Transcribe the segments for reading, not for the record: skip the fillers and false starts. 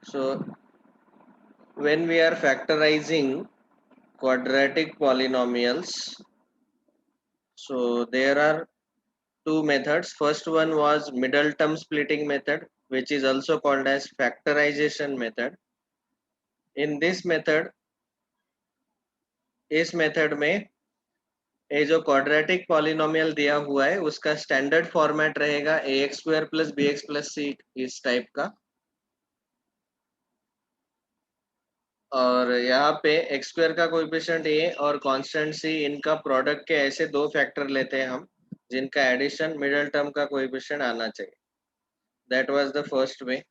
So when we are factorizing quadratic polynomials, so there are two methods. First one was middle term splitting method, which is also called as factorization method. In this method, इस method में ये जो quadratic polynomial दिया हुआ है उसका standard format रहेगा ax square plus bx plus c इस टाइप का, और यहाँ पे एक्स स्क्वायर का कोएफिशिएंट a और कांस्टेंट c, इनका प्रोडक्ट के ऐसे दो फैक्टर लेते हैं हम जिनका एडिशन मिडिल टर्म का कोएफिशिएंट आना चाहिए. That was the first way.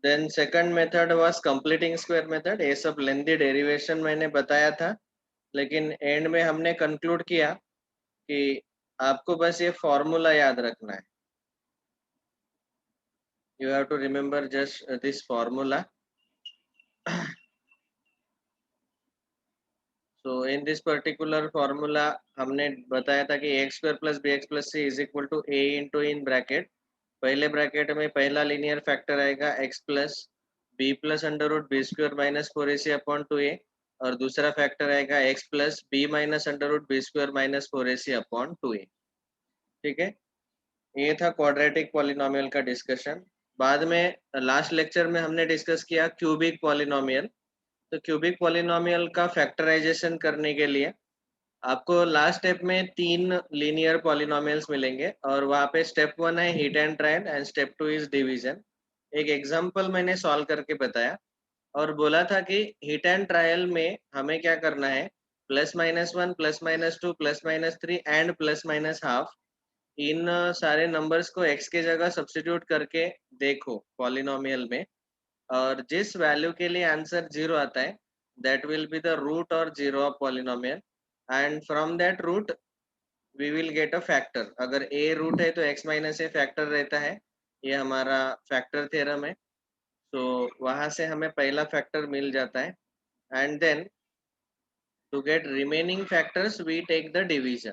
Then second method was completing square method. ये सब लेंथी डेरिवेशन मैंने बताया था, लेकिन एंड में हमने कंक्लूड किया कि आपको बस ये फॉर्मूला याद रखना है. You have to remember just this formula. So in this particular formula हमने बताया था कि x square plus bx plus c is equal to a into in bracket. पहले ब्रैकेट में पहला लीनियर फैक्टर आएगा x plus b plus under root b square minus 4ac upon 2a, और दूसरा फैक्टर आएगा x plus b minus under root b square minus 4ac upon 2a. ठीक है, ये था क्वाड्रेटिक पॉलिनोमियल का डिस्कशन. बाद में लास्ट लेक्चर में हमने डिस्कस किया क्यूबिक पॉलिनोमियल. तो क्यूबिक पॉलिनोमियल का फैक्टराइजेशन करने के लिए आपको लास्ट स्टेप में तीन लीनियर पॉलिनोमियल्स मिलेंगे, और वहाँ पे स्टेप 1 है hit and trial and step 2 is division. एक एग्जांपल मैंने सॉल्व करके बताया और बोला था कि हिट एंड ट्रायल में हमें क्या करना है, +-1 +-2 +-3 एंड +-हाफ, इन सारे नंबर्स को x के जगह सब्स्टिट्यूट करके देखो पॉलिनोमियल में, और जिस वैल्यू के लिए आंसर 0 आता है that will be the root और 0 of polynomial, and from that root we will get a factor. अगर a रूट है तो x माइनस a फैक्टर रहता है. ये हमारा फैक्टर थ्योरम है. तो वहां से हमें पहला फैक्टर मिल जाता है, and then to get remaining factors we take the division.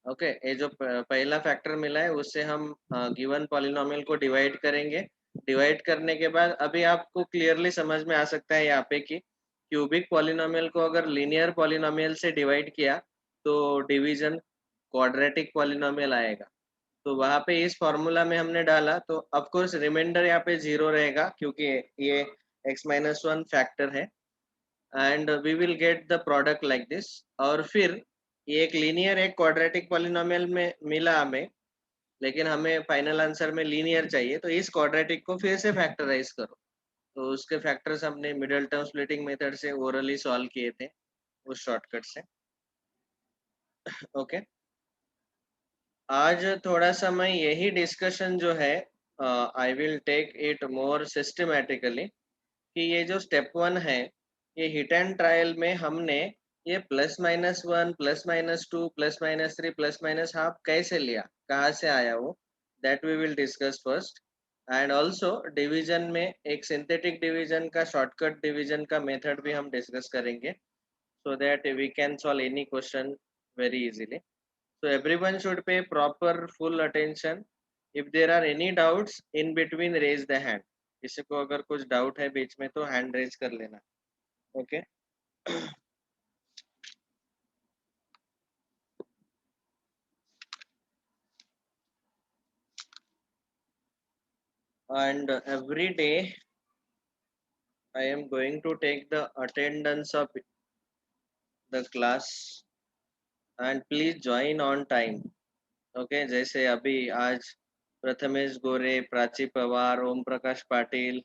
Okay, ये जो पहला फैक्टर मिला है उससे हम गिवन पॉलिनोमियल को डिवाइड करेंगे. डिवाइड करने के बाद अभी आपको क्लियरली समझ में आ सकता है यहाँ पे कि क्यूबिक पॉलिनोमियल को अगर लीनियर पॉलिनोमियल से डिवाइड किया तो डिवीजन क्वाड्रेटिक पॉलिनोमियल आएगा. तो वहाँ पे इस फॉर्मूला में हमने डाला तो ऑफ कोर्स रिमाइंडर यहाँ पे 0 रहेगा क्योंकि ये x-1 फैक्टर है, and we will get the product like this. और फिर ये एक लीनियर एक क्वाड्रेटिक पॉलिनोमियल में मिला हमें, लेकिन हमें फाइनल आंसर में लीनियर चाहिए, तो इस क्वाड्रेटिक को फिर से फैक्टराइज करो. तो उसके फैक्टर्स हमने मिडिल टर्म स्प्लिटिंग मेथड से ओरली सॉल्व किए थे उस शॉर्टकट से. ओके, आज थोड़ा सा मैं यही डिस्कशन जो है I will take it more systematically, कि ये जो स्टेप 1 है ये हिट एंड ट्रायल में हमने ये +-1 +-2 +-3 +-हाफ कैसे लिया, कहाँ से आया वो, that we will discuss first. And also division में एक सिंथेटिक डिवीजन का शॉर्टकट डिवीजन का मेथड भी हम डिस्कस करेंगे, so that we can solve any question very easily. So everyone should pay proper full attention. If there are any doubts in between, raise the hand. किसी को अगर कुछ doubt है बीच में तो हैंड रेज कर लेना. Okay, and every day I am going to take the attendance of the class, and please join on time. Okay, जैसे अभी आज प्रथमेश गोरे, प्राची पवार, ओम प्रकाश पाटिल,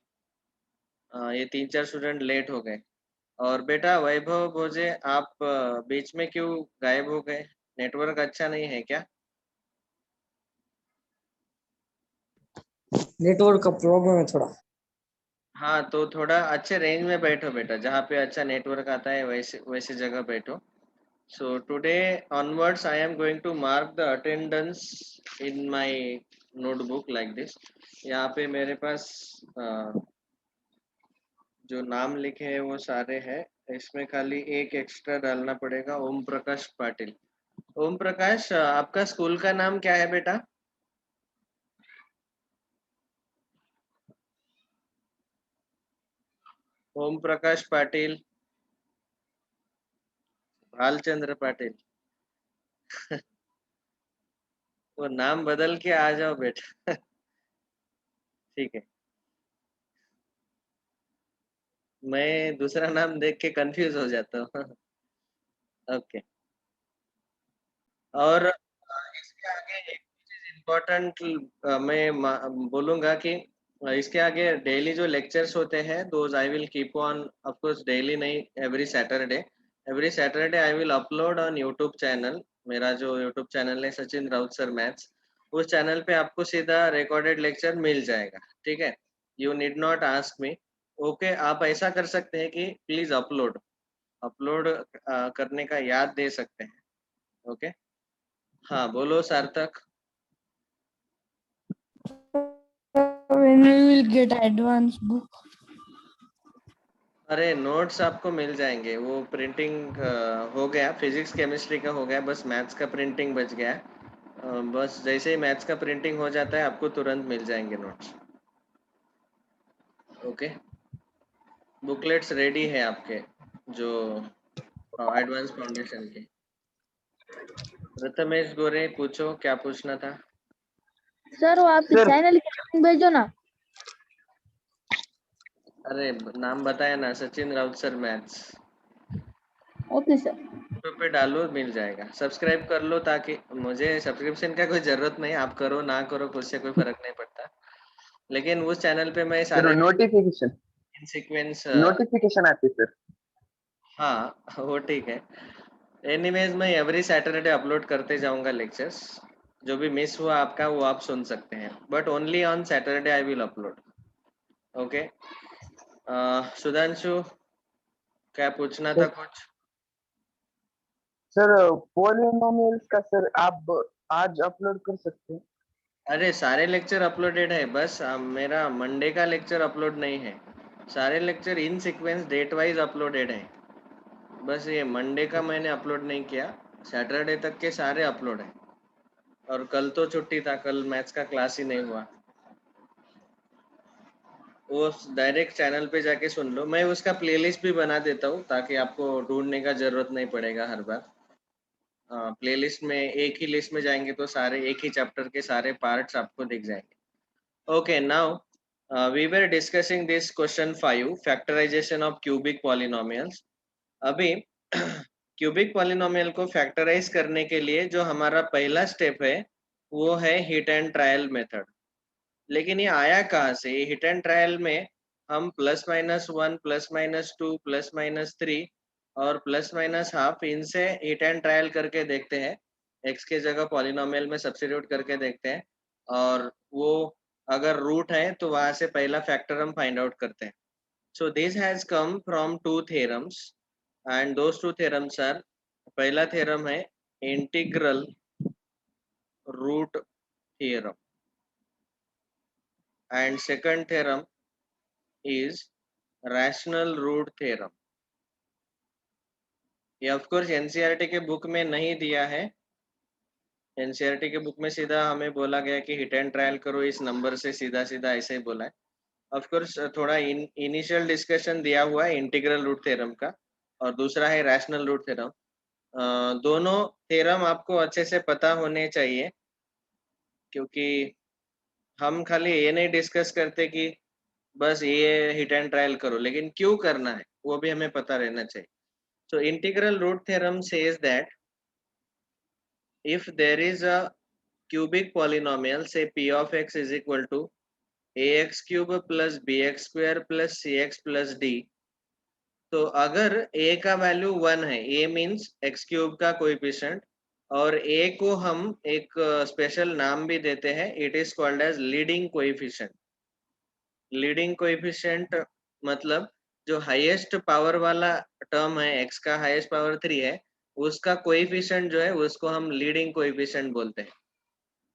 ये 3-4 स्टूडेंट लेट हो गए. और बेटा वैभव भोजे, आप बीच में क्यों गायब हो गए, नेटवर्क अच्छा नहीं है क्या? नेटवर्क का प्रॉब्लम है थोड़ा. हाँ, तो थोड़ा अच्छे रेंज में बैठो बेटा, जहाँ पे अच्छा नेटवर्क आता है वैसे वैसे जगह बैठो. So today onwards I am going to mark the attendance in my notebook like this. यहाँ पे मेरे पास जो नाम लिखे हैं वो सारे हैं, इसमें खाली एक एक्स्ट्रा डालना पड़ेगा, ओम प्रकाश पाटिल. ओम प्रकाश, आपका स्कूल का नाम क्या है बेटा? ओम प्रकाश पाटिल, भालचंद्र पाटिल। वो नाम बदल के आ जाओ बेटा। ठीक है, मैं दूसरा नाम देख के कंफ्यूज हो जाता हूँ। ओके। और इसके आगे एक चीज इम्पोर्टेंट मैं बोलूंगा कि इसके आगे डेली जो लेक्चर्स होते हैं those I will keep on, of course daily नहीं, every Saturday I will upload on YouTube channel. मेरा जो यूट्यूब चैनल है सचिन राउत सर मैथ्स, उस चैनल पे आपको सीधा रिकॉर्डेड लेक्चर मिल जाएगा। ठीक है, you need not ask me. Okay, आप ऐसा कर सकते हैं कि प्लीज अपलोड अपलोड करने का याद दे सकते हैं। ओके, हाँ बोलो सार्थक। When we will get advanced book? अरे नोट्स आपको मिल जाएंगे, वो प्रिंटिंग हो गया, फिजिक्स केमिस्ट्री का हो गया, बस मैथ्स का प्रिंटिंग बच गया है। बस जैसे ही मैथ्स का प्रिंटिंग हो जाता है आपको तुरंत मिल जाएंगे नोट्स। ओके, बुकलेट्स रेडी है आपके जो एडवांस फाउंडेशन के। प्रथमेश गोरे पूछो, क्या पूछना था? सर वो आपके सर चैनल की लिंक भेजो ना। अरे नाम बताया ना, Sachin Raut sir maths. Okay sir. YouTube पे डालो मिल जाएगा, सब्सक्राइब कर लो, ताकि मुझे सब्सक्रिप्शन का कोई जरूरत नहीं, आप करो ना करो उससे कोई फर्क नहीं पड़ता, लेकिन उस चैनल पे मैं सर सारे नोटिफिकेशन इन सीक्वेंस नोटिफिकेशन आती सर। हाँ वो ठीक है। एनीवेज मैं एवरी सैटरडे अपलोड करते जाऊंगा लेक्चर्स, जो भी मिस हुआ आपका वो आप सुन सकते हैं, but only on Saturday I will upload. Okay, Sudhanshu क्या पूछना था कुछ? सर पॉलिनोमियल्स का सर आप आज अपलोड कर सकते हैं? अरे सारे लेक्चर अपलोडेड है, बस मेरा मंडे का लेक्चर अपलोड नहीं है। सारे lecture in sequence date wise uploaded है, बस ये मंडे का मैंने अपलोड नहीं किया। सैटरडे तक के सारे अपलोड है, और कल तो छुट्टी था, कल मैथ्स का क्लास ही नहीं हुआ। वो डायरेक्ट चैनल पे जाके सुन लो, मैं उसका प्लेलिस्ट भी बना देता हूँ ताकि आपको ढूंढने का जरूरत नहीं पड़ेगा हर बार। प्लेलिस्ट में एक ही लिस्ट में जाएंगे तो सारे एक ही चैप्टर के सारे पार्ट्स आपको दिख जाएंगे। Okay, now we were discussing this question 5, factorization of cubic polynomials. अभी क्यूबिक पॉलिनोमियल को फैक्टराइज करने के लिए जो हमारा पहला स्टेप है वो है हिट एंड ट्रायल मेथड। लेकिन ये आया कहाँ से? हिट एंड ट्रायल में हम +-1 +-2 +-3 और +-हाफ इनसे हिट एंड ट्रायल करके देखते हैं, एक्स के जगह पॉलिनोमियल में सब्स्टिट्यूट करके देखते हैं, और वो अगर रूट है तो वहां से पहला फैक्टर हम फाइंड आउट करते हैं। So this has come from 2 theorems, and those 2 theorems are, पहला थ्योरम है integral root theorem, and second theorem is rational root theorem। ये ऑफ कोर्स एनसीईआरटी के बुक में नहीं दिया है, एनसीईआरटी के बुक में सीधा हमें बोला गया कि हिट एंड ट्रायल करो इस नंबर से, सीधा सीधा ऐसे ही बोला है। ऑफ कोर्स थोड़ा इनिशियल डिस्कशन दिया हुआ है इंटीग्रल रूट थ्योरम का, और दूसरा है रैशनल रूट थ्योरम। दोनों थ्योरम आपको अच्छे से पता होने चाहिए, क्योंकि हम खाली ये नहीं डिस्कस करते कि बस ये हिट एंड ट्रायल करो, लेकिन क्यों करना है वो भी हमें पता रहना चाहिए। So integral root theorem says that if there is a cubic polynomial, say p of x is equal to ax cube plus bx square plus cx plus d, तो अगर a का वैल्यू 1 है, a मीन्स x क्यूब का coefficient, और a को हम एक special नाम भी देते हैं, it is called as leading coefficient. Leading coefficient मतलब जो हाईएस्ट पावर वाला टर्म है, x का हाईएस्ट पावर 3 है, उसका कोएफिशिएंट जो है उसको हम लीडिंग कोएफिशिएंट बोलते हैं,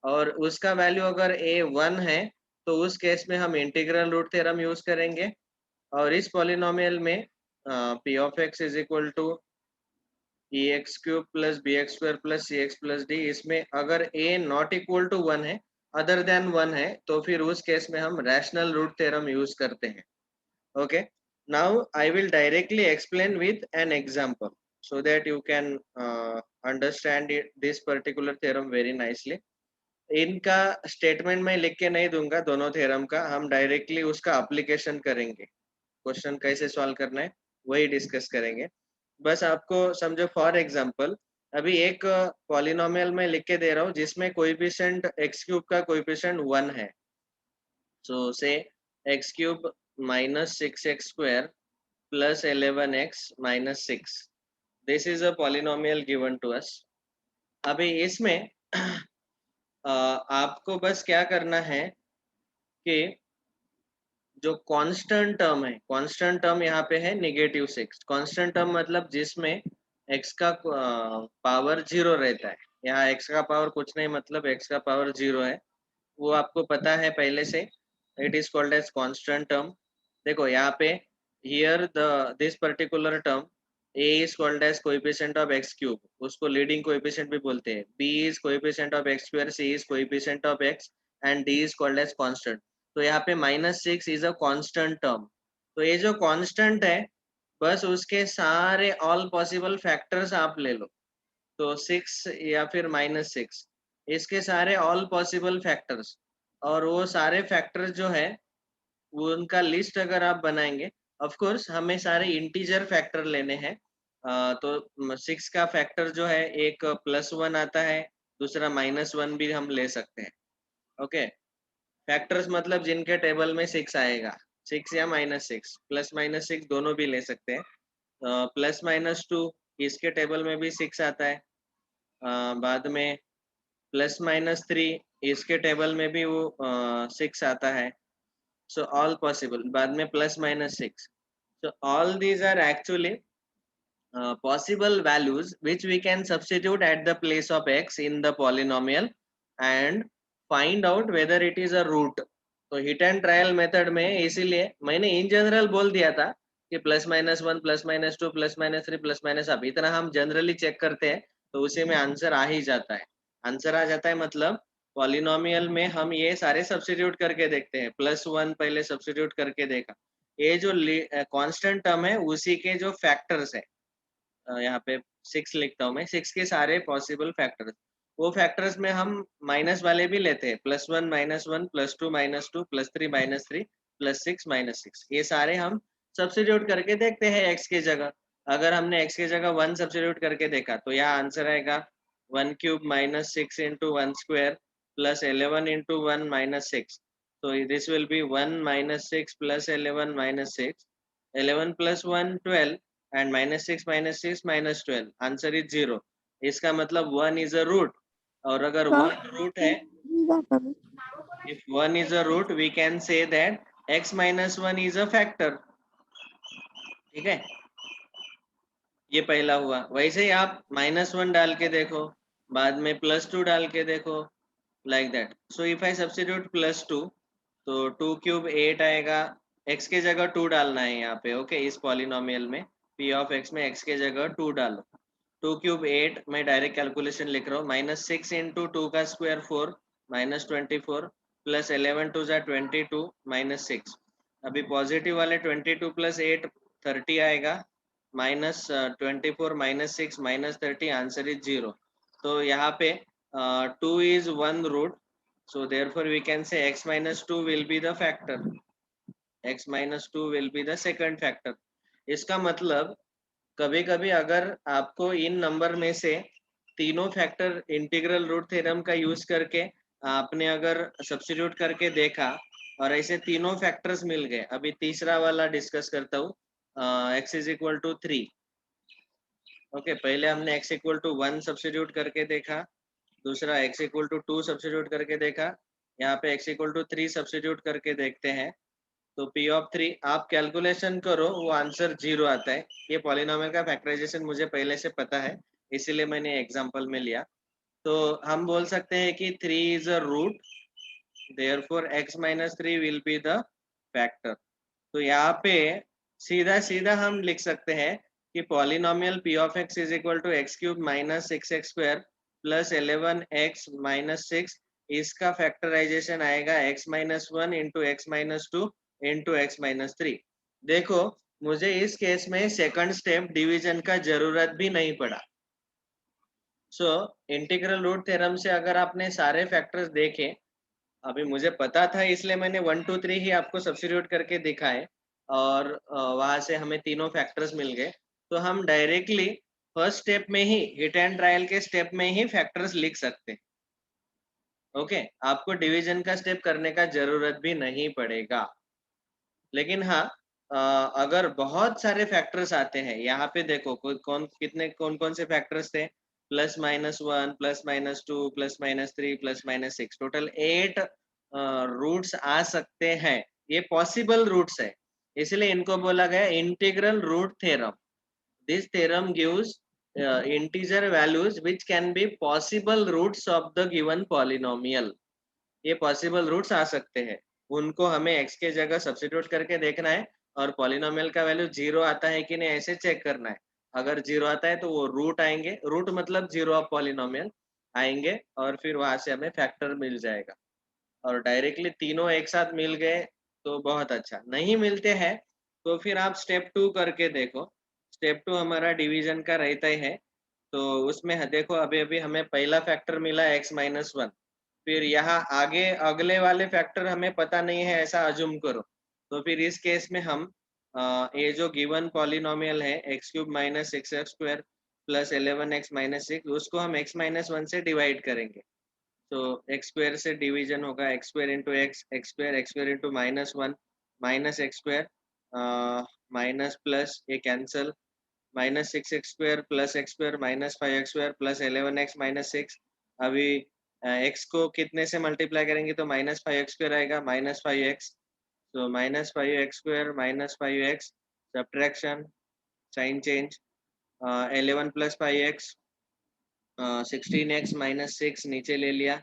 और उसका वैल्यू अगर a 1 है तो उस केस में हम इंटीग्रल रूट थ्योरम यूज करेंगे। और इस पॉलिनोमियल में p of x is equal to ax cube plus bx square plus cx plus d, इसमें अगर a नॉट इक्वल टू 1 है, अदर देन 1 है, तो फिर उस केस में हम रैशनल रूट थ्योरम यूज करते हैं। Okay, Now I will directly explain with an example so that you can understand this particular theorem very nicely. इनका स्टेटमेंट मैं लिख के नहीं दूंगा दोनों थ्योरम का, हम डायरेक्टली उसका एप्लीकेशन करेंगे, क्वेश्चन कैसे सॉल्व करना है वही डिस्कस करेंगे. बस आपको समझो, फॉर एग्जांपल अभी एक पॉलिनोमियल में लिख के दे रहा हूँ जिसमें कोएफिशिएंट x क्यूब का कोएफिशिएंट 1 है. सो से x cube minus 6x square plus 11x minus 6. This is a polynomial given to us. अभी इसमें आपको बस क्या करना है कि जो कांस्टेंट टर्म है, कांस्टेंट टर्म यहाँ पे है -6. कांस्टेंट टर्म मतलब जिसमें x का पावर 0 रहता है. यहाँ x का पावर कुछ नहीं, मतलब x का पावर 0 है, वो आपको पता है पहले से. It is called as constant term. देखो यहाँ पे here this particular term a is called as coefficient of x cube, उसको लीडिंग कोएफिशिएंट भी बोलते हैं. b is coefficient of x square, c is coefficient of x and d is called as constant. तो यहाँ पे -6 is a constant term. तो ये जो कांस्टेंट है बस उसके सारे ऑल पॉसिबल फैक्टर्स आप ले लो. तो 6 या फिर -6, इसके सारे ऑल पॉसिबल फैक्टर्स, और वो सारे फैक्टर्स जो है वो उनका लिस्ट अगर आप बनाएंगे, ऑफ कोर्स हमें सारे इंटीजर फैक्टर लेने हैं. तो 6 का फैक्टर जो है एक +1 आता है, दूसरा -1 भी हम ले सकते हैं. ओके, फैक्टर्स मतलब जिनके टेबल में 6 आएगा, 6 या -6, +-6 दोनों भी ले सकते हैं. +-2 इसके टेबल में भी 6 आता है. बाद में +-3 इसके टेबल में भी वो 6 आता है. So all possible, बाद में +-6. So all these are actually possible values which we can substitute at the place of x in the polynomial and find out whether it is a root. तो hit and trial method में इसीलिए मैंने in general बोल दिया था कि +-1, +-2, +-3, +-, अब इतना हम जनरली चेक करते हैं तो उसी में आंसर आ ही जाता है. आंसर आ जाता है मतलब पॉलिनोमियल में हम ये सारे सब्स्टिट्यूट करके देखते हैं. +1 पहले सब्स्टिट्यूट करके देखा, ये जो कांस्टेंट टर्म है उसी के जो फैक्टर्स है, यहाँ पे 6 लिखता हूँ मैं, 6 के सारे पॉसिबल फैक्टर्स, वो फैक्टर्स में हम माइनस वाले भी लेते हैं. +1 -1, +2 -2, +3 -3, +6 -6, ये सारे हम सब्स्टिट्यूट करके देखते हैं x की जगह. अगर हमने x की जगह 1 सब्स्टिट्यूट करके देखा तो यहाँ आंसर आएगा 1 cube -6 into 1 square plus 11 into 1 -6. So this will be 1 -6 plus 11 -6. 11 plus 1 12 and -6 -6 -12. Answer is 0. इसका मतलब 1 इज अ रूट. और अगर 1 रूट है, if 1 is a root we can say that x minus 1 is a factor. ठीक है, ये पहला हुआ. वैसे ही आप -1 डाल के देखो, बाद में +2 डाल के देखो, like that. So if I substitute +2, तो 2 क्यूब 8 आएगा. x के जगह 2 डालना है यहाँ पे. ओके, इस पॉलिनोमियल में p of x में x के जगह 2 डालो. 2 क्यूब 8, मैं डायरेक्ट कैलकुलेशन लिख रहा हूँ. -6 into 2 का स्क्वायर 4, -24 प्लस 11 2 22 -6. अभी पॉजिटिव वाले 22 + 8 30 आएगा, -24 -6 -30, आंसर इज 0. तो यहाँ पे 2 is 1 root, so therefore we can say x minus 2 will be the factor. x minus 2 will be the second factor. इसका मतलब कभी कभी अगर आपको इन नंबर में से तीनों फैक्टर इंटीग्रल रूट थ्योरम का यूज करके आपने अगर सब्स्टिट्यूट करके देखा और ऐसे तीनों फैक्टर्स मिल गए. अभी तीसरा वाला डिस्कस करता हूँ, x is equal to 3. Okay, पहले हमने x equal to 1 सब्स्टिट्यूट करके देखा, दूसरा x equal to 2 सब्स्टिट्यूट करके देखा, यहाँ पे x equal to 3 सब्स्टिट्यूट करके देखते हैं. तो p of 3 आप कैलकुलेशन करो, वो आंसर 0 आता है. ये पॉलिनोमियल का फैक्टराइजेशन मुझे पहले से पता है, इसीलिए मैंने एग्जांपल में लिया. तो हम बोल सकते हैं कि 3 is a root, therefore x minus 3 will be the factor. तो यहाँ पे सीधा सीधा हम लिख सकते हैं कि polynomial p of x is equal to x cube minus 6x square plus 11x minus 6, इसका फैक्टराइजेशन आएगा x minus 1 into x minus 2 into x minus 3. देखो मुझे इस केस में सेकंड स्टेप डिवीजन का जरूरत भी नहीं पड़ा। सो इंटीग्रल रूट थ्योरम से अगर आपने सारे फैक्टर्स देखे, अभी मुझे पता था इसलिए मैंने 1 2 3 ही आपको सब्स्टिट्यूट करके दिखाए और वहां से हमें तीनों फैक्टर्स मिल गए। तो हम डायरेक्टली फर्स्ट स्टेप में ही हिट एंड ट्रायल के स्टेप में ही फैक्टर्स लिख सकते। ओके, आपको डिवीजन का स्टेप करने का जरूरत भी नहीं पड़ेगा। लेकिन हाँ, अगर बहुत सारे फैक्टर्स आते हैं, यहाँ पे देखो कौन कौन से फैक्टर्स थे, +-1 +-2 +-3 +-6, टोटल 8 रूट्स आ सकते हैं। ये पॉसिबल रूट्स है, इसलिए इनको बोला गया integral root theorem. This theorem gives integer values which can be possible roots of the given polynomial। ये पॉसिबल रूट्स आ सकते हैं, उनको हमें x के जगह सब्स्टिट्यूट करके देखना है और पॉलिनोमियल का वैल्यू 0 आता है कि नहीं ऐसे चेक करना है। अगर 0 आता है तो वो रूट आएंगे, रूट मतलब 0 ऑफ पॉलिनोमियल आएंगे और फिर वहां से हमें फैक्टर मिल जाएगा। और डायरेक्टली तीनों एक साथ मिल गए तो बहुत अच्छा, नहीं मिलते हैं तो फिर आप स्टेप 2 करके देखो। स्टेप 2 हमारा डिवीजन का रहता ही है, तो उसमें देखो अभी अभी हमें पहला फैक्टर मिला x-1, फिर यहाँ आगे अगले वाले फैक्टर हमें पता नहीं है ऐसा अज्यूम करो। तो फिर इस केस में हम ये जो गिवन पॉलिनोमियल है x³ - 6x² + 11x - 6, उसको हम x-1 से डिवाइड करेंगे। तो x² से डिवीजन होगा x² into x, x² into -1 -x², minus plus ये cancel, -6x² + x² -5x² + 11x - 6। अभी x को कितने से मल्टीप्लाई करेंगे तो -5x² आएगा, -5x, तो -5x² -5x, subtraction, sign change, 11 + 5x, 16x - 6 नीचे ले लिया,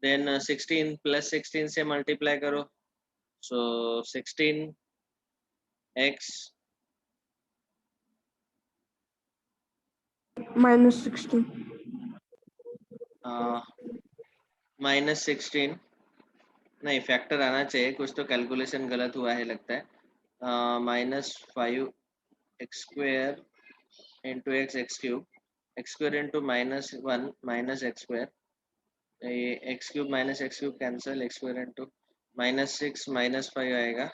देन 16 + 16 से मल्टीप्लाई करो, सो 16x -16 -16 नहीं, फैक्टर आना चाहिए, कुछ तो कैलकुलेशन गलत हुआ है लगता है। -5x² into x³ x² into -1 -x², ये x³ -x³ cancel, x² into -6 -5 आएगा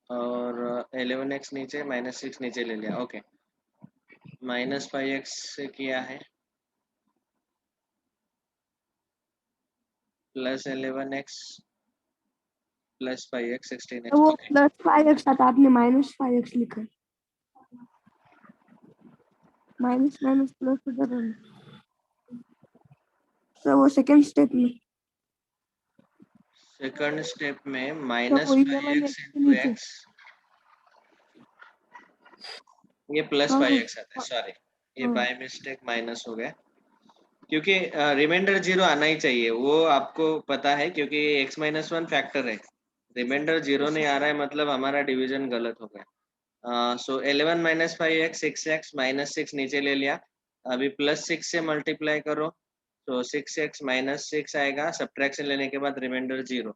और 11x नीचे -6 नीचे ले लिया। ओके, -5x से किया है +11x + 5x 16x। वो ओके, +5x आता, आपने -5x लिखा है। माइनस माइनस प्लस हो जाता है। सर वो सेकंड स्टेप में, सेकंड स्टेप में तो वो 5x के into नीचे। x, ये +5x आता है, सॉरी ये बाय मिस्टेक माइनस हो गया, क्योंकि रिमाइंडर 0 आना ही चाहिए, वो आपको पता है क्योंकि x-1 फैक्टर है। रिमाइंडर 0 नहीं आ रहा है मतलब हमारा डिवीजन गलत हो गया। सो 11 - 5x 6x -6 नीचे ले लिया, अभी +6 से मल्टीप्लाई करो तो 6x - 6 आएगा, सब्ट्रैक्शन लेने के बाद रिमाइंडर 0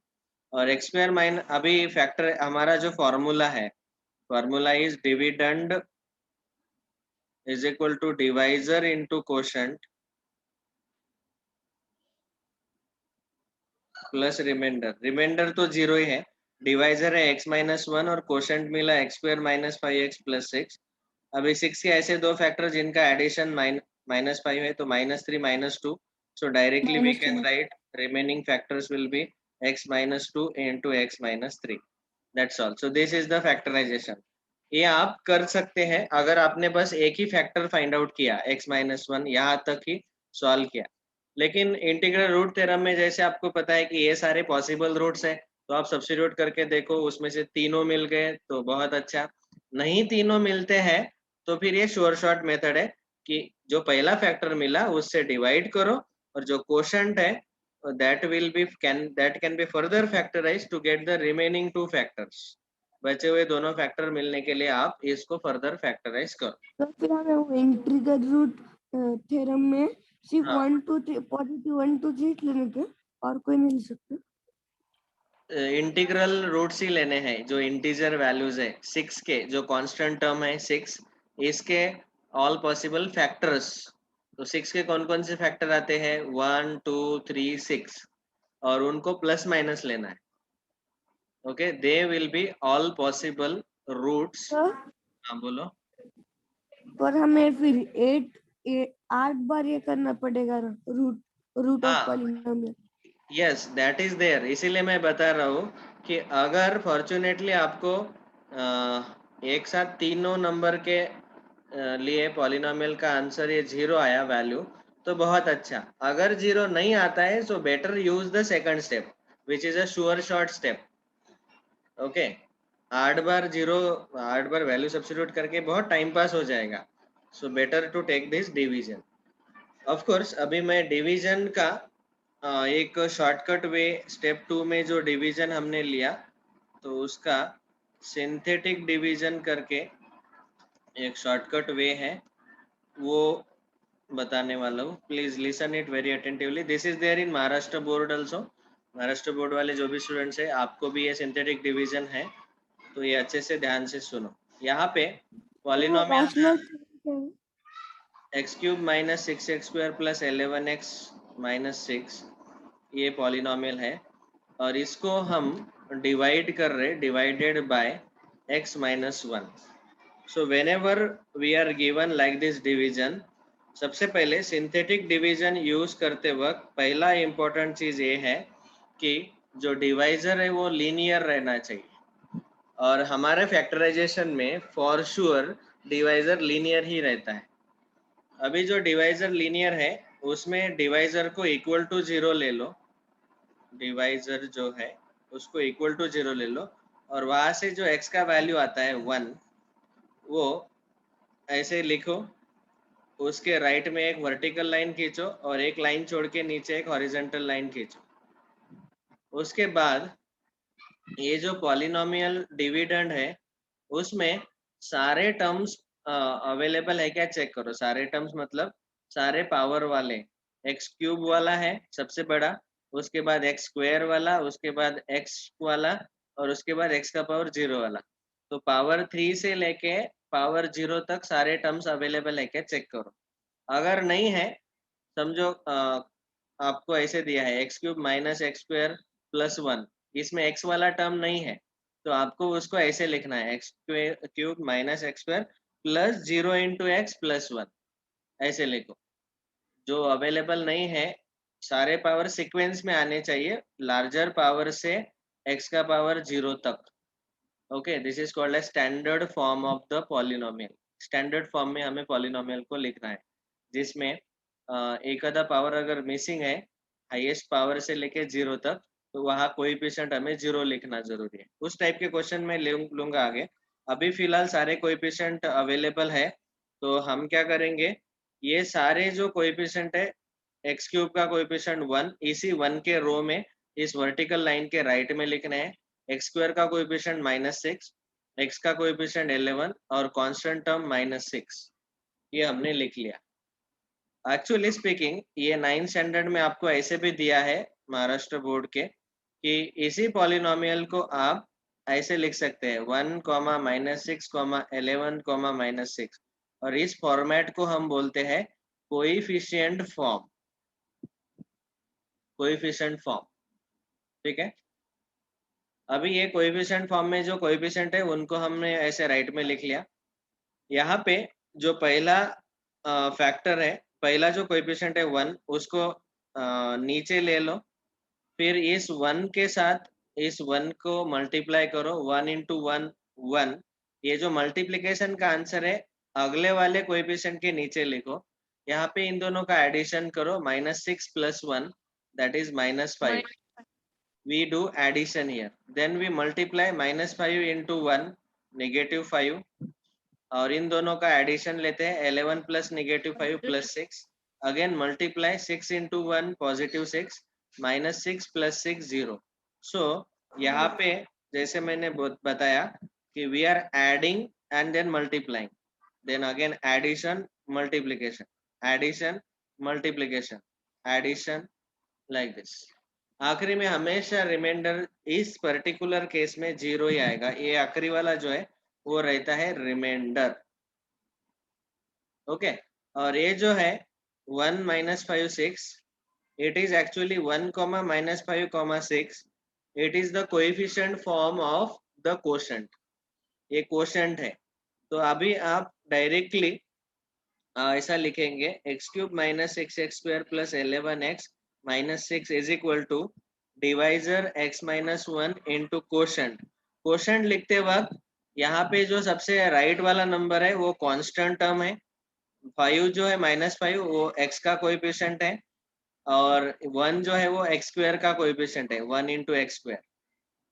और x² अभी फैक्टर हमारा जो फॉर्मूला है, formula is dividend is equal to divisor into quotient plus remainder. Remainder तो 0 ही है, डिवाइजर है x-1 और कोशेंट मिला x² - 5x + 6। अभी 6 के ऐसे दो फैक्टर जिनका एडिशन -5 है, तो -3 -2, so directly we can write remaining factors will be x - 2 into x - 3। That's all. So this is the factorization. ये आप कर सकते हैं अगर आपने बस एक ही फैक्टर फाइंड आउट किया, x-1 यहाँ तक ही सॉल्व किया। लेकिन इंटीग्रल रूट थ्योरम में जैसे आपको पता है कि ये सारे पॉसिबल रूट्स है, तो आप सब्स्टिट्यूट करके देखो, उसमें से तीनों मिल गए तो बहुत अच्छा, नहीं तीनों मिलते हैं तो फिर ये श्योर शॉर्ट मेथड है कि जो पहला फैक्टर मिला उससे डिवाइड करो और जो कोशेंट है that can be further factorized to get the remaining two factors। बचे हुए दोनों फैक्टर मिलने के लिए आप इसको फर्दर फैक्टराइज करो। तो फिर हमें वो इंटीग्रल रूट थ्योरम में सिर्फ हाँ, 1 2 3 पॉजिटिव 1 2 3 लेने के और कोई नहीं ले सकते। इंटीग्रल रूट्स ही लेने हैं जो इंटीजर वैल्यूज है 6 के, जो कांस्टेंट टर्म है 6, इसके ऑल पॉसिबल फैक्टर्स। तो 6 के कौन कौन से फैक्टर आते हैं, 1 2 3 6, और उनको प्लस माइनस लेना है। Okay, they will be all possible roots. Sir हाँ बोलो। पर हमें फिर 8 बार ये करना पड़ेगा ना, रूट ऑफ हाँ, polynomial. Yes that is there, इसीलिए मैं बता रहा हूँ कि अगर फॉर्चुनेटली आपको एक साथ तीनों नंबर के लिए पॉलिनोमियल का आंसर ये 0 आया वैल्यू, तो बहुत अच्छा। अगर 0 नहीं आता है so better use the second step which is a sure short step. Okay, 8 बार वैल्यू सब्स्टिट्यूट करके बहुत टाइम पास हो जाएगा, so better to take this division. Of course अभी मैं डिवीजन का एक शॉर्टकट वे स्टेप 2 में जो डिवीजन हमने लिया, तो उसका सिंथेटिक डिवीजन करके एक शॉर्टकट वे है, वो बताने वाला हूँ। Please listen it very attentively. This is there in Maharashtra board also. Maharashtra board वाले जो भी स्टूडेंट्स है, आपको भी ये सिंथेटिक डिवीजन है, तो ये अच्छे से ध्यान से सुनो। यहाँ पे polynomial rational x cube minus 6x square plus 11x minus 6, ये पॉलिनोमियल है, और इसको हम डिवाइड कर रहे, divided by x minus 1। So whenever we are given like this division, सबसे पहले सिंथेटिक डिवीजन यूज करते वक्त पहला इंपॉर्टेंट चीज ये है कि जो डिवाइजर है वो लीनियर रहना चाहिए, और हमारे फैक्टराइजेशन में फॉर श्योर डिवाइजर लीनियर ही रहता है। अभी जो डिवाइजर लीनियर है उसमें डिवाइजर को इक्वल टू 0 ले लो, डिवाइजर जो है उसको इक्वल टू 0 ले लो, और वहां से जो x का वैल्यू आता है 1, वो ऐसे लिखो, उसके राइट में एक वर्टिकल लाइन खींचो और एक लाइन छोड़ के नीचे एक हॉरिजॉन्टल लाइन खींचो। उसके बाद ये जो पॉलिनोमियल डिविडेंड है उसमें सारे टर्म्स अवेलेबल है क्या चेक करो। सारे टर्म्स मतलब सारे पावर वाले, एक्स क्यूब वाला है सबसे बड़ा, उसके बाद एक्स स्क्वायर वाला, उसके बाद एक्स वाला, और उसके बाद एक्स का पावर 0 वाला। तो पावर 3 से लेके पावर 0 तक सारे टर्म्स अवेलेबल है क्या चेक करो। अगर नहीं है, समझो आपको ऐसे दिया है x cube minus x square plus 1, इसमें एक्स वाला टर्म नहीं है, तो आपको उसको ऐसे लिखना है x cube minus x square plus 0 into x plus 1, ऐसे लिखो। जो अवेलेबल नहीं है, सारे पावर सीक्वेंस में आने चाहिए, लार्जर पावर से एक्स का पावर 0 तक। Okay, this is called as standard form of the polynomial. Standard form में हमें पॉलिनोमियल को लिखना है, जिसमें एक आधा पावर अगर मिसिंग है हाईएस्ट पावर से लेके 0 तक, तो वहाँ कोएफिशिएंट हमें 0 लिखना जरूरी है। उस टाइप के क्वेश्चन में लूंगा आगे। अभी फिलहाल सारे कोएफिशिएंट अवेलेबल है, तो हम क्या करेंगे, ये सारे जो कोएफिशिएंट है, एक्स क्यूब का कोएफिशिएंट 1, इसी 1 के रो में इस वर्टिकल लाइन के राइट में लिखना है। एक्स स्क्वायर का कोएफिशिएंट -6, एक्स का कोएफिशिएंट 11, और कांस्टेंट टर्म -6, ये हमने लिख लिया। एक्चुअली स्पीकिंग ये 9 स्टैंडर्ड में आपको ऐसे भी दिया है महाराष्ट्र बोर्ड के, कि इसी पॉलिनोमियल को आप ऐसे लिख सकते हैं 1, -6, 11, -6, और इस फॉर्मेट को हम बोलते हैं कोएफिशिएंट फॉर्म। कोएफिशिएंट फॉर्म, ठीक है। अभी ये कोएफिशिएंट फॉर्म में जो कोएफिशिएंट है उनको हमने ऐसे राइट में लिख लिया। यहाँ पे जो पहला फैक्टर है, पहला जो कोएफिशिएंट है 1, उसको नीचे ले लो, फिर इस 1 के साथ इस 1 को मल्टीप्लाई करो, 1 इंटू 1 1। ये जो मल्टीप्लिकेशन का आंसर है अगले वाले कोएफिशिएंट के नीचे लिखो। यहाँ पे इन दोनों का एडिशन करो, -6 plus 1 that is -5। we do addition here, then we multiply -5 into 1 -5, और इन दोनों का एडिशन लेते हैं 11 plus -5 plus 6, again multiply 6 into 1 +6 -6 plus 6 0। सो यहाँ पे जैसे मैंने बताया कि we are adding and then multiplying, then again addition multiplication, addition multiplication, addition, like this। आखिरी में हमेशा रिमाइंडर इस पर्टिकुलर केस में 0 ही आएगा, ये आखिरी वाला जो है वो रहता है रिमाइंडर। ओके, और ये जो है 1 - 5 6, it is actually 1, -5, 6, it is the coefficient form of the quotient, ये quotient है। तो अभी आप डायरेक्टली ऐसा लिखेंगे x³ - 6x² + 11x - 6 is equal to divisor x - 1 into quotient. Quotient लिखते वक्त यहाँ पे जो सबसे राइट वाला नंबर है वो कांस्टेंट टर्म है, 5 जो है -5 वो x का कोएफिशिएंट है, और 1 जो है वो x² का कोएफिशिएंट है, 1 इंटू x²।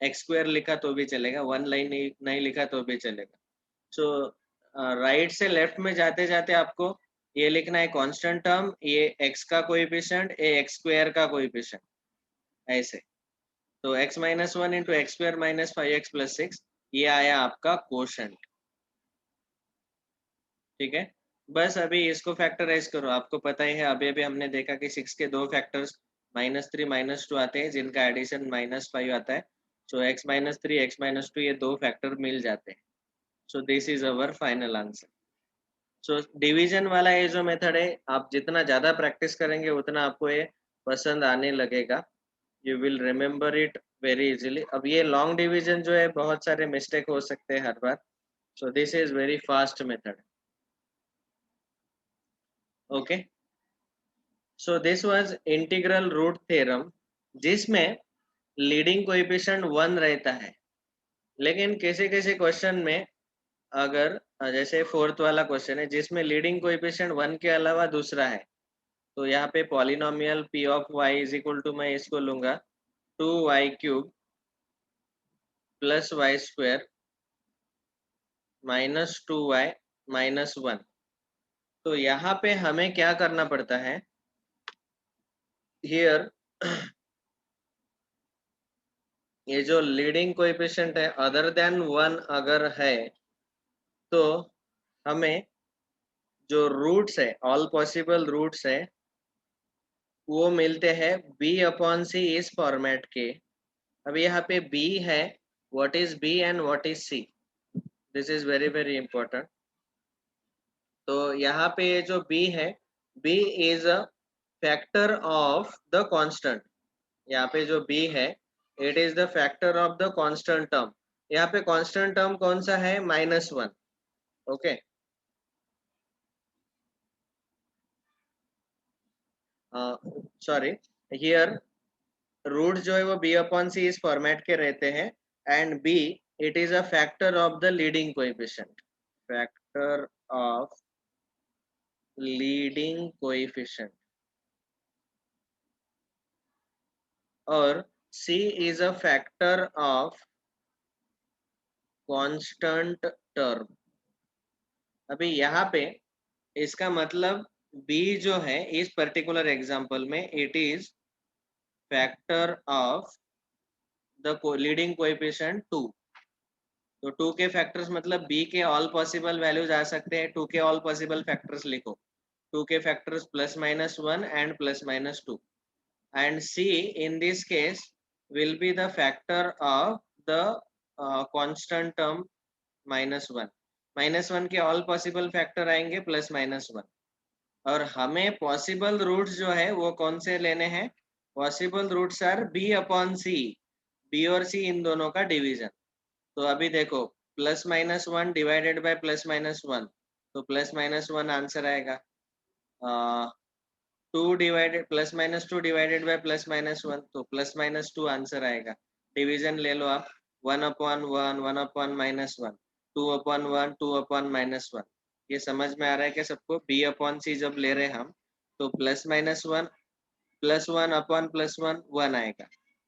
x² लिखा तो भी चलेगा, 1 लाइन नहीं लिखा तो भी चलेगा। सो राइट से लेफ्ट में जाते जाते आपको ये लिखना है कांस्टेंट टर्म, ये x का कोएफिशिएंट, ये x² का कोएफिशिएंट, ऐसे। तो x - 1 इंटू x² - 5x + 6 ये आया आपका कोशेंट। ठीक है, बस अभी इसको फैक्टराइज करो। आपको पता ही है, अभी अभी हमने देखा कि 6 के दो फैक्टर्स -3 -2 आते हैं, जिनका एडिशन -5 आता है। सो x - 3 x - 2 ये दो फैक्टर मिल जाते हैं। So this is our final answer. So division वाला ये जो मेथड है, आप जितना ज़्यादा प्रैक्टिस करेंगे उतना आपको ये पसंद आने लगेगा। You will remember it very easily. अब ये लॉन्ग डिवीजन जो है बहुत सारे मिस्टेक हो सकते हैं हर बार। So this is very fast method. Okay, so this was integral root theorem, जिसमें लीडिंग कोएफिशिएंट 1 रहता है। लेकिन कैसे कैसे क्वेश्चन में, अगर जैसे फोर्थ वाला क्वेश्चन है जिसमें लीडिंग कोएफिशिएंट 1 के अलावा दूसरा है, तो यहाँ पे polynomial p of y is equal to, मैं इसको लूंगा 2y³ + y² - 2y - 1। तो यहाँ पे हमें क्या करना पड़ता है, हियर ये जो लीडिंग कोएफिशिएंट है अदर देन 1 अगर है, तो हमें जो रूट्स है, ऑल पॉसिबल रूट्स है, वो मिलते हैं b/c इस फॉर्मेट के। अब यहाँ पे b है, what is b and what is c, this is very very important. तो यहाँ पे ये जो b है, b is a factor of the constant. यहाँ पे जो b है, it is the factor of the constant term. यहाँ पे कांस्टेंट टर्म कौन सा है, -1। ओके, सॉरी, हियर रूट जो है वो b/c इस फॉर्मेट के रहते हैं, and b it is a factor of the leading coefficient, factor of leading coefficient, और c is a factor of constant term. अभी यहाँ पे इसका मतलब b जो है इस पर्टिकुलर एग्जांपल में it is factor of the leading coefficient 2। तो 2 के फैक्टर्स मतलब b के ऑल पॉसिबल वैल्यूज आ सकते हैं। 2 के ऑल पॉसिबल फैक्टर्स लिखो, 2 के factors +-1 and +-2, and c in this case will be the factor of the constant term -1। -1 के ऑल पॉसिबल फैक्टर आएंगे +-1, और हमें पॉसिबल रूट्स जो है वो कौन से लेने हैं, possible roots are b/c, b और c इन दोनों का डिवीजन। तो अभी देखो +-1 डिवाइडेड बाय +-1, तो +-1 आंसर आएगा। 2 डिवाइडेड +-2 डिवाइडेड बाय +-1, तो +-2 आंसर आएगा। डिवीजन ले लो आप, 1/1 1/-1, 2/1 2/-1। ये समझ में आ रहा है कि सबको b/c जब ले रहे हम, तो +-1 +1 अपॉन +1 1 आएगा,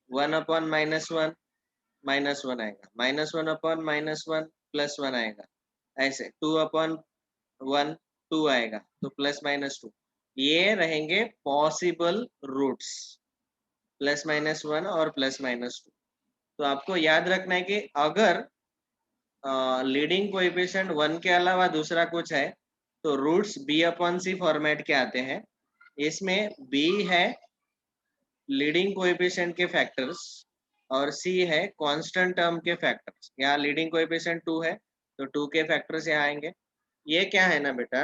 1/-1 -1 आएगा, -1 अपॉन -1 +1 आएगा, ऐसे 2/1 2 आएगा, तो +-2। ये रहेंगे पॉसिबल रूट्स, +-1 और +-2। तो आपको याद रखना है कि अगर लीडिंग कोएफिशिएंट 1 के अलावा दूसरा कुछ है, तो रूट्स b/c फॉर्मेट के आते हैं। इसमें b है लीडिंग कोएफिशिएंट के फैक्टर्स और सी है कांस्टेंट टर्म के फैक्टर्स। यहाँ लीडिंग कोएफिशिएंट 2 है तो 2 के फैक्टर्स यहाँ आएंगे। ये क्या है ना बेटा,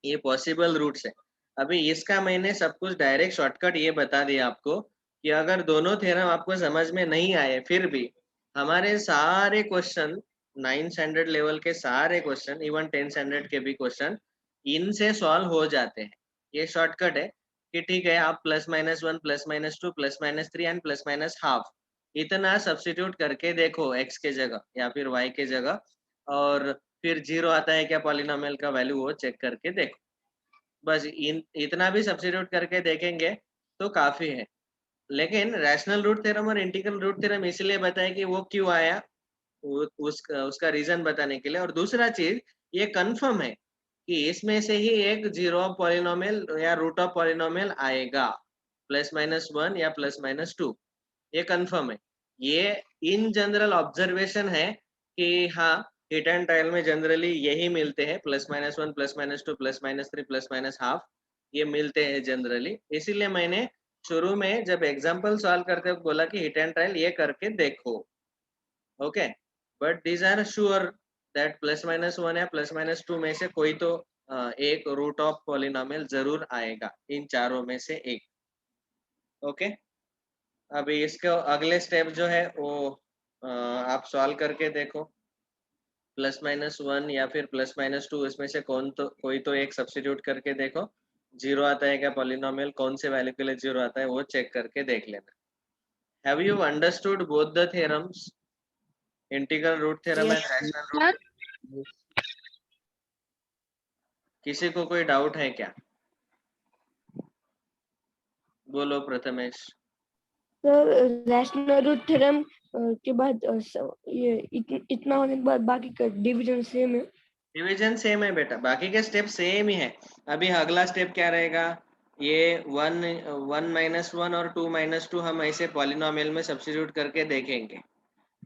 ये पॉसिबल रूट्स है। अभी इसका मैंने सब कुछ डायरेक्ट शॉर्टकट ये बता दिया आपको कि अगर दोनों थ्योरम आपको समझ में नहीं आए फिर भी हमारे सारे क्वेश्चन 9 स्टैंडर्ड लेवल के सारे क्वेश्चन, इवन 10 स्टैंडर्ड के भी क्वेश्चन इनसे सॉल्व हो जाते हैं। ये शॉर्टकट है कि ठीक है, आप +-1 +-2 +-3 एंड +-हाफ इतना सब्स्टिट्यूट करके देखो x के जगह या फिर y के जगह, और फिर 0 आता है क्या पॉलिनोमियल का वैल्यू वो चेक करके देखो। बस इतना भी सब्स्टिट्यूट करके देखेंगे तो काफी है। लेकिन रैशनल रूट थ्योरम और इंटीग्रल रूट थ्योरम इसलिए बताए कि वो क्यों आया, उसका रीजन बताने के लिए। और दूसरा चीज ये कंफर्म है कि इसमें से ही एक जीरो ऑफ पॉलिनोमियल या रूट ऑफ पॉलिनोमियल आएगा, +-1 या +-2, ये कंफर्म है। ये इन जनरल ऑब्जर्वेशन है कि हाँ, हिट एंड ट्रायल में जनरली यही मिलते हैं, +-1 +-2 +-3 +-हाफ, ये मिलते हैं जनरली। इसीलिए मैंने शुरू में जब एग्जाम्पल सॉल्व करते वक्त बोला कि हिट एंड ट्रायल ये करके देखो। Okay, but these are sure that +-1 या +-2 में से कोई तो एक रूट ऑफ पॉलिनोमियल जरूर आएगा, इन चारों में से एक। ओके, अभी इसके अगले स्टेप जो है वो आप सॉल्व करके देखो। +-1 या फिर +-2 इसमें से कोई तो एक सब्स्टिट्यूट करके देखो, 0 आता है क्या पॉलिनोमियल, कौन से वैल्यू के लिए 0 आता है वो चेक करके देख लेना। Have you understood both the theorems, integral root theorem and rational root? किसी को कोई डाउट है क्या? बोलो Prathamesh. Sir rational root theorem के बाद ये इतना होने के बाद बाकी का डिवीजन सेम है। डिवीजन सेम है बेटा, बाकी के स्टेप सेम ही है। अभी अगला स्टेप क्या रहेगा, ये 1 और 2 - 2 हम ऐसे पॉलिनोमियल में सब्स्टिट्यूट करके देखेंगे।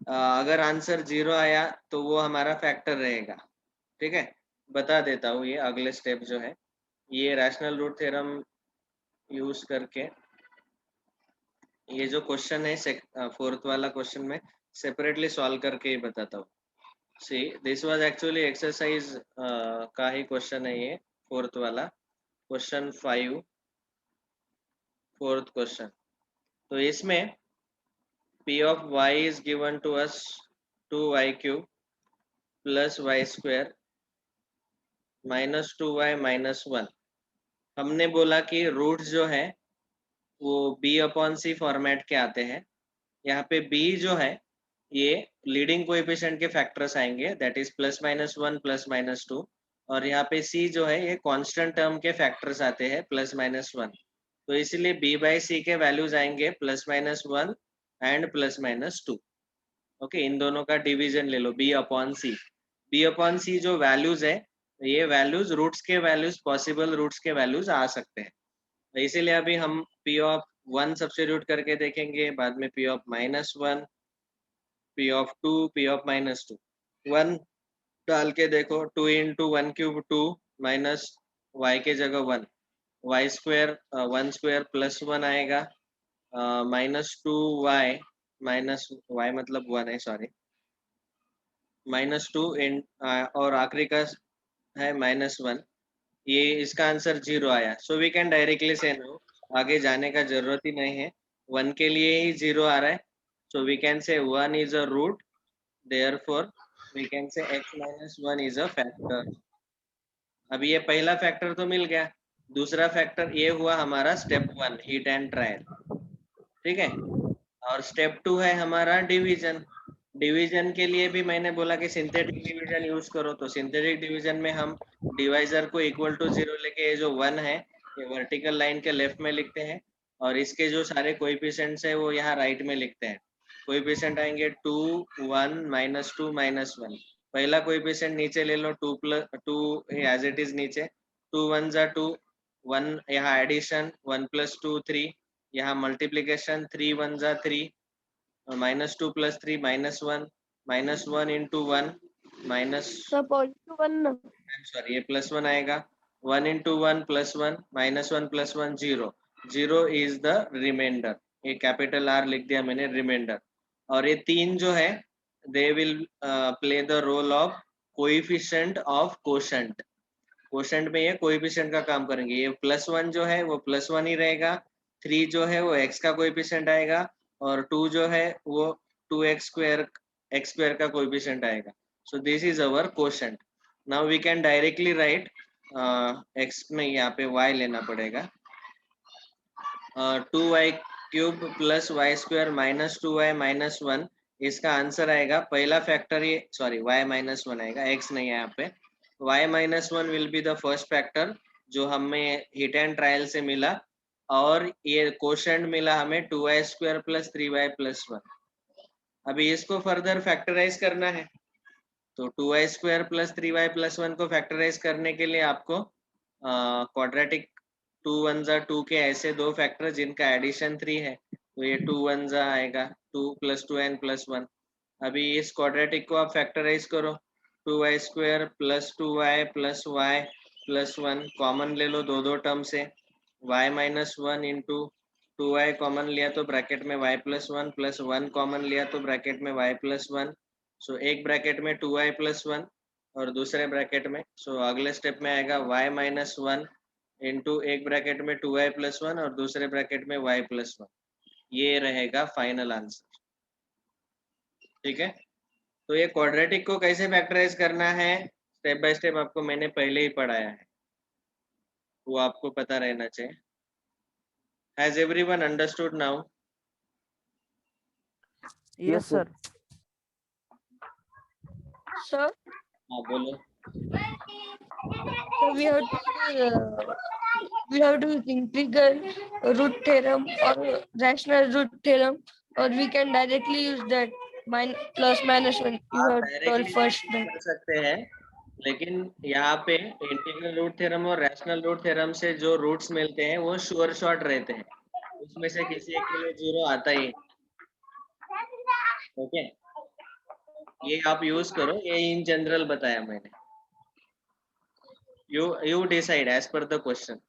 अगर आंसर 0 आया तो वो हमारा फैक्टर रहेगा। ठीक है, बता देता हूँ ये अगले स्टेप जो है, ये रैशनल रूट थ्योरम यूज करके ये जो क्वेश्चन है 4th वाला क्वेश्चन में सेपरेटली सॉल्व करके ही बताता हूँ। See this was actually exercise का ही क्वेश्चन है ये 4th वाला, क्वेश्चन 5, 4th क्वेश्चन। तो इसमें p of y is given to us 2y³ + y² -2y - 1। हमने बोला कि रूट जो है वो b/c फॉर्मेट के आते हैं। यहाँ पे b जो है ये लीडिंग कोएफिशिएंट के फैक्टर्स आएंगे, दैट इज +-1 +-2, और यहाँ पे c जो है ये कांस्टेंट टर्म के फैक्टर्स आते हैं +-1। तो इसीलिए b/c के वैल्यूज आएंगे +-1 एंड +-2। ओके, इन दोनों का डिवीजन ले लो b/c। b/c जो वैल्यूज है, ये वैल्यूज रूट्स के वैल्यूज, पॉसिबल रूट्स के वैल्यूज आ सकते हैं। तो इसीलिए अभी हम p(1) सब्स्टिट्यूट करके देखेंगे, बाद में p(-1), p(2), p(-2). 1 डाल के देखो, 2 × 1³ 2 माइनस y के जगह 1, y² 1² +1 आएगा, -2y -y मतलब 1 है, सॉरी, -2 और आखिरी का है -1। ये इसका आंसर 0 आया। सो वी कैन डायरेक्टली से नो, आगे जाने का जरूरत ही नहीं है, 1 के लिए ही 0 आ रहा है। So we can say 1 is a root, therefore we can say x - 1 is a factor. अभी ये पहला फैक्टर तो मिल गया, दूसरा फैक्टर ये हुआ हमारा स्टेप 1 हिट एंड ट्रायल। ठीक है, और स्टेप 2 है हमारा डिवीजन। डिवीजन के लिए भी मैंने बोला कि सिंथेटिक डिवीजन यूज करो। तो सिंथेटिक डिवीजन में हम डिवाइजर को इक्वल टू 0 लेके ये जो 1 है ये वर्टिकल लाइन के लेफ्ट में लिखते हैं, और इसके जो सारे कोएफिशिएंट्स है वो यहाँ राइट में लिखते हैं। कोएफिशिएंट आएंगे 2, 1, -2 -1। पहला कोएफिशिएंट नीचे ले लो, 2 एज इट इज नीचे, 2 1 = 2, 1 यहाँ एडिशन, 1 + 2 3, यहाँ मल्टीप्लीकेशन, 3 1 = 3, -2 + 3 -1, -1 × 1 माइनस, सब +1 सॉरी ये +1 आएगा, 1 × 1 +1, -1 + 1 0। 0 इज द रिमाइंडर, ये कैपिटल R लिख दिया मैंने रिमाइंडर। और ये 3 जो है they will play the role of coefficient of quotient. Quotient में ये कोएफिशिएंट का काम करेंगे। ये +1 जो है वो +1 ही रहेगा, 3 जो है वो x का कोएफिशिएंट आएगा, और 2 जो है वो 2x स्क्वायर का कोएफिशिएंट आएगा। So this is our quotient. Now we can directly write x में यहाँ पे y लेना पड़ेगा, 2y cube plus y square minus 2y minus 1, इसका आंसर आएगा पहला फैक्टर, ये सॉरी y माइनस 1 आएगा, x नहीं है यहाँ पे। y minus 1 will be the first factor जो हमें हिट एंड ट्रायल से मिला, और ये कोशेंट मिला हमें 2y square plus 3y plus 1। अभी इसको फर्दर फैक्टराइज करना है, तो 2y square plus 3y plus 1 को फैक्टराइज करने के लिए आपको क्वाड्रेटिक 2 1 जा 2 के ऐसे दो फैक्टर जिनका एडिशन 3 है, तो ये 2 1 जा आएगा 2 प्लस 2n प्लस 1। अभी इस क्वाड्रेटिक को आप फैक्टराइज करो, 2y square plus 2y plus y plus 1 common ले लो दो टर्म से, y minus 1 into 2y common लिया तो ब्रैकेट में y प्लस 1 प्लस 1 कॉमन लिया तो ब्रैकेट में y प्लस 1। सो एक ब्रैकेट में 2y प्लस 1 और दूसरे ब्रैकेट में, सो अगले स्टेप में आएगा y माइनस 1 इंटू एक ब्रैकेट में 2y प्लस 1 और दूसरे ब्रैकेट में y प्लस 1। ये रहेगा फाइनल आंसर। ठीक है, तो ये क्वाड्रेटिक को कैसे फैक्टराइज करना है स्टेप बाय स्टेप आपको मैंने पहले ही पढ़ाया है, वो आपको पता रहना चाहिए। Has everyone understood now? Yes, sir. Sir, हाँ बोलो। so we have to use integral root theorem or rational root theorem, or we can directly use that plus minus 1 you आप have told directly first that. कर सकते हैं, लेकिन यहाँ पे integral root theorem और रैशनल रूट थ्योरम से जो रूट्स मिलते हैं वो श्योर शॉर्ट रहते हैं, उसमें से किसी एक के लिए 0 आता ही। ओके, ये आप यूज करो, ये इन जनरल बताया मैंने। You decide as per the question.